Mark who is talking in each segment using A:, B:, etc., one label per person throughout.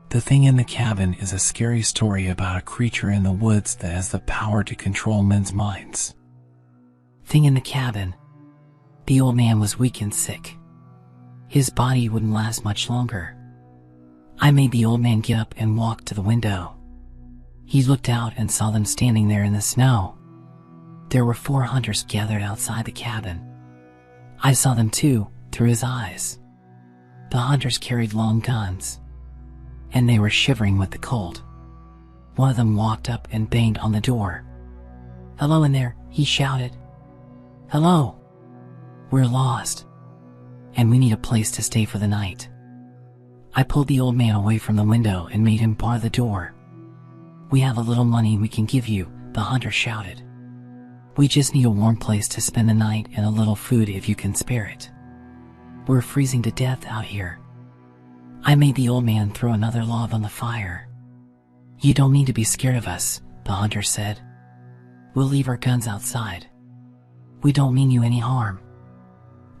A: The Thing in the Cabin is a scary story about a creature in the woods that has the power to control men's minds.
B: Thing in the cabin. The old man was weak and sick. His body wouldn't last much longer. I made the old man get up and walk to the window. He looked out and saw them standing there in the snow. There were 4 hunters gathered outside the cabin. I saw them too, through his eyes. The hunters carried long guns, and they were shivering with the cold. One of them walked up and banged on the door. "Hello in there," he shouted. "Hello. We're lost, and we need a place to stay for the night." I pulled the old man away from the window and made him bar the door. "We have a little money we can give you," the hunter shouted. "We just need a warm place to spend the night and a little food if you can spare it. We're freezing to death out here." I made the old man throw another log on the fire. "You don't need to be scared of us," the hunter said. "We'll leave our guns outside. We don't mean you any harm."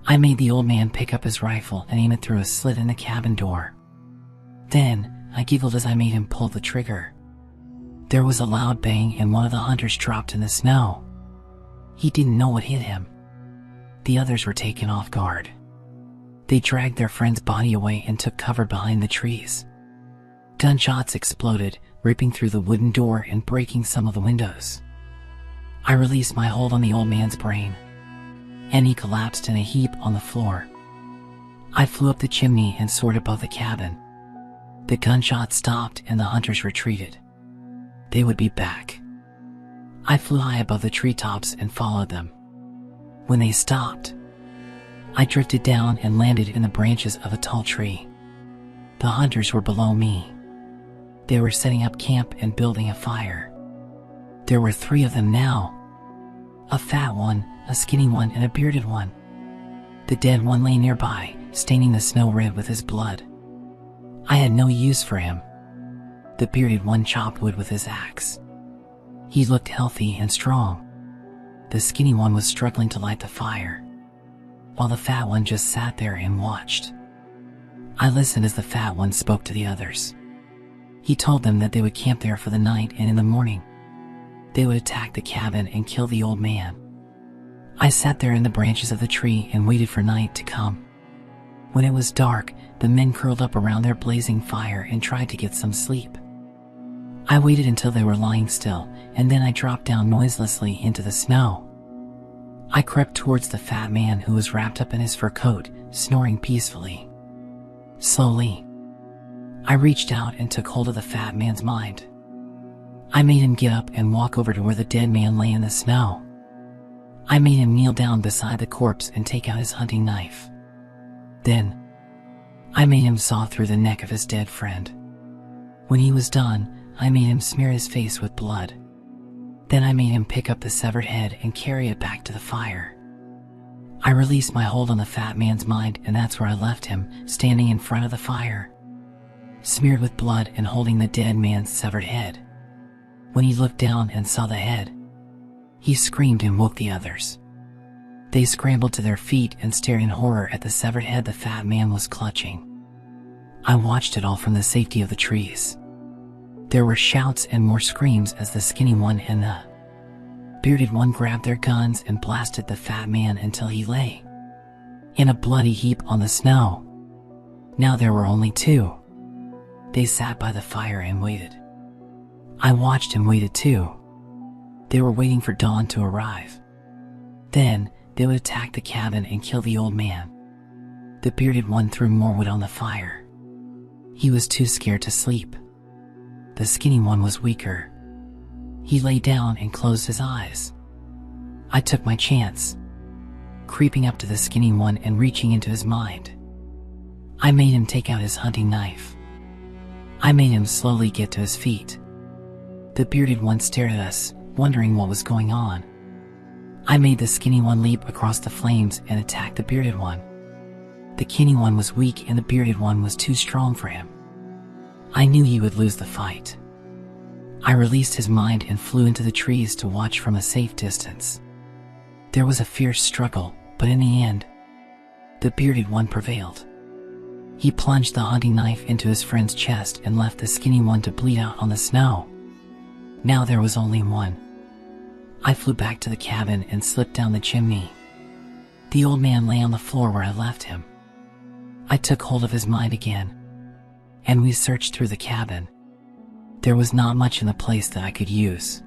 B: I made the old man pick up his rifle and aim it through a slit in the cabin door. Then, I giggled as I made him pull the trigger. There was a loud bang and one of the hunters dropped in the snow. He didn't know what hit him. The others were taken off guard. They dragged their friend's body away and took cover behind the trees. Gunshots exploded, ripping through the wooden door and breaking some of the windows. I released my hold on the old man's brain, and he collapsed in a heap on the floor. I flew up the chimney and soared above the cabin. The gunshots stopped and the hunters retreated. They would be back. I flew high above the treetops and followed them. When they stopped, I drifted down and landed in the branches of a tall tree. The hunters were below me. They were setting up camp and building a fire. There were 3 of them now. A fat one, a skinny one, and a bearded one. The dead one lay nearby, staining the snow red with his blood. I had no use for him. The bearded one chopped wood with his axe. He looked healthy and strong. The skinny one was struggling to light the fire, while the fat one just sat there and watched. I listened as the fat one spoke to the others. He told them that they would camp there for the night, and in the morning, they would attack the cabin and kill the old man. I sat there in the branches of the tree and waited for night to come. When it was dark, the men curled up around their blazing fire and tried to get some sleep. I waited until they were lying still, and then I dropped down noiselessly into the snow. I crept towards the fat man who was wrapped up in his fur coat, snoring peacefully. Slowly, I reached out and took hold of the fat man's mind. I made him get up and walk over to where the dead man lay in the snow. I made him kneel down beside the corpse and take out his hunting knife. Then, I made him saw through the neck of his dead friend. When he was done, I made him smear his face with blood. Then I made him pick up the severed head and carry it back to the fire. I released my hold on the fat man's mind, and that's where I left him, standing in front of the fire, smeared with blood and holding the dead man's severed head. When he looked down and saw the head, he screamed and woke the others. They scrambled to their feet and stared in horror at the severed head the fat man was clutching. I watched it all from the safety of the trees. There were shouts and more screams as the skinny one and the bearded one grabbed their guns and blasted the fat man until he lay in a bloody heap on the snow. Now there were only 2. They sat by the fire and waited. I watched and waited too. They were waiting for dawn to arrive. Then, they would attack the cabin and kill the old man. The bearded one threw more wood on the fire. He was too scared to sleep. The skinny one was weaker. He lay down and closed his eyes. I took my chance, creeping up to the skinny one and reaching into his mind. I made him take out his hunting knife. I made him slowly get to his feet. The bearded one stared at us, wondering what was going on. I made the skinny one leap across the flames and attack the bearded one. The skinny one was weak and the bearded one was too strong for him. I knew he would lose the fight. I released his mind and flew into the trees to watch from a safe distance. There was a fierce struggle, but in the end, the bearded one prevailed. He plunged the hunting knife into his friend's chest and left the skinny one to bleed out on the snow. Now there was only one. I flew back to the cabin and slipped down the chimney. The old man lay on the floor where I left him. I took hold of his mind again, and we searched through the cabin. There was not much in the place that I could use.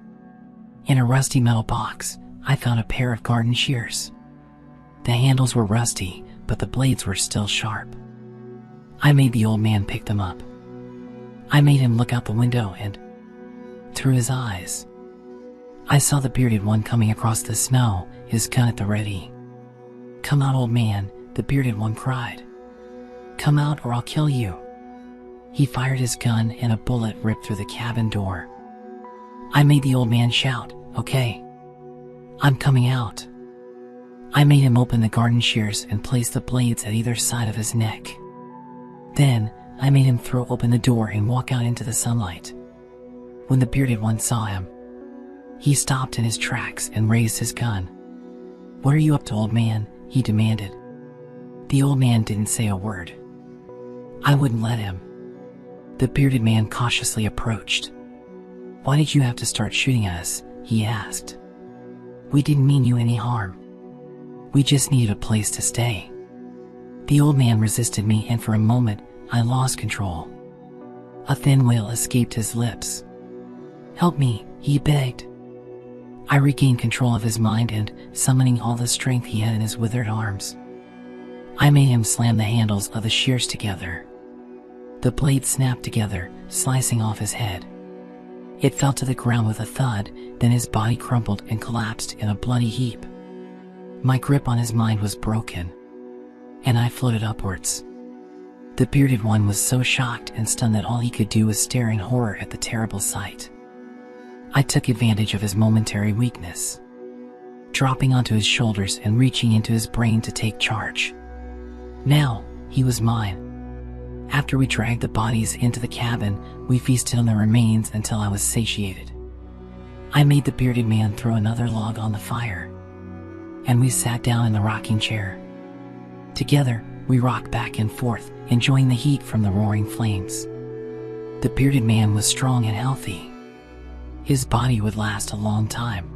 B: In a rusty metal box, I found a pair of garden shears. The handles were rusty, but the blades were still sharp. I made the old man pick them up. I made him look out the window, and through his eyes, I saw the bearded one coming across the snow, his gun at the ready. "Come out, old man," the bearded one cried. "Come out or I'll kill you." He fired his gun and a bullet ripped through the cabin door. I made the old man shout, "Okay, I'm coming out." I made him open the garden shears and place the blades at either side of his neck. Then, I made him throw open the door and walk out into the sunlight. When the bearded one saw him, he stopped in his tracks and raised his gun. "What are you up to, old man?" he demanded. The old man didn't say a word. I wouldn't let him. The bearded man cautiously approached. "Why did you have to start shooting at us?" he asked. "We didn't mean you any harm. We just needed a place to stay." The old man resisted me, and for a moment, I lost control. A thin wail escaped his lips. "Help me," he begged. I regained control of his mind and, summoning all the strength he had in his withered arms, I made him slam the handles of the shears together. The blades snapped together, slicing off his head. It fell to the ground with a thud, then his body crumpled and collapsed in a bloody heap. My grip on his mind was broken, and I floated upwards. The bearded one was so shocked and stunned that all he could do was stare in horror at the terrible sight. I took advantage of his momentary weakness, dropping onto his shoulders and reaching into his brain to take charge. Now, he was mine. After we dragged the bodies into the cabin, we feasted on the remains until I was satiated. I made the bearded man throw another log on the fire, and we sat down in the rocking chair. Together, we rocked back and forth, enjoying the heat from the roaring flames. The bearded man was strong and healthy. His body would last a long time.